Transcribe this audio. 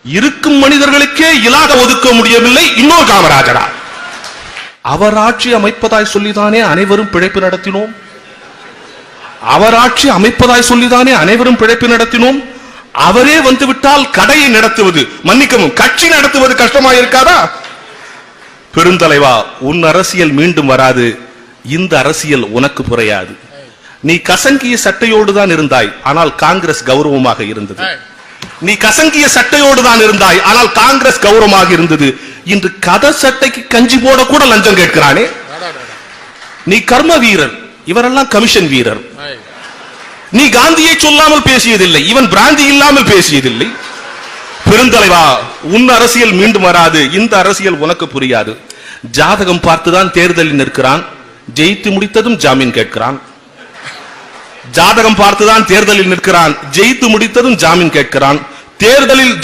இருக்கும் மனிதர்களுக்கே இலாக ஒதுக்க முடியவில்லை. இன்னொரு காமராஜரா? அவர் ஆட்சி அமைப்பதாய் சொல்லிதானே அனைவரும் பிழைப்பு நடத்தினோம். அவர் ஆட்சி அமைப்பதாய் சொல்லிதானே அனைவரும் பிழைப்பு நடத்தினோம். அவரே வந்துவிட்டால் கடையை நடத்துவது, மன்னிக்கவும், கட்சி நடத்துவது கஷ்டமாக இருக்காதா? பெருந்தலைவா, உன் அரசியல் மீண்டும் வராது. இந்த அரசியல் உனக்கு புரியாது. நீ கசங்கிய சட்டையோடு தான் இருந்தாய், ஆனால் காங்கிரஸ் கௌரவமாக இருந்தது. நீ கசங்கிய சட்டையோடு தான் இருந்தாய், ஆனால் காங்கிரஸ் கௌரவமாக இருந்தது. இன்று கதை சட்டைக்கு கஞ்சி போட கூட லஞ்சம் கேட்கிறானே. நீ கர்ம வீரர், இவரெல்லாம் கமிஷன் வீரர். நீ காந்தியை சொல்லாமல் பேசியதில்லை, இவன் பிராந்தி இல்லாமல் பேசியதில்லை. பெருந்தலைவா, உன் அரசியல் மீண்டும் வராது. இந்த அரசியல் உனக்கு புரியாது. ஜாதகம் பார்த்துதான் தேர்தலில் நிற்கிறான், ஜெயித்து முடித்ததும் ஜாமீன் கேட்கிறான். ஜாதகம் பார்த்துதான் தேர்தலில் நிற்கிறான், ஜெயித்து முடித்ததும் ஜாமீன் கேட்கிறான். தேர்தலில்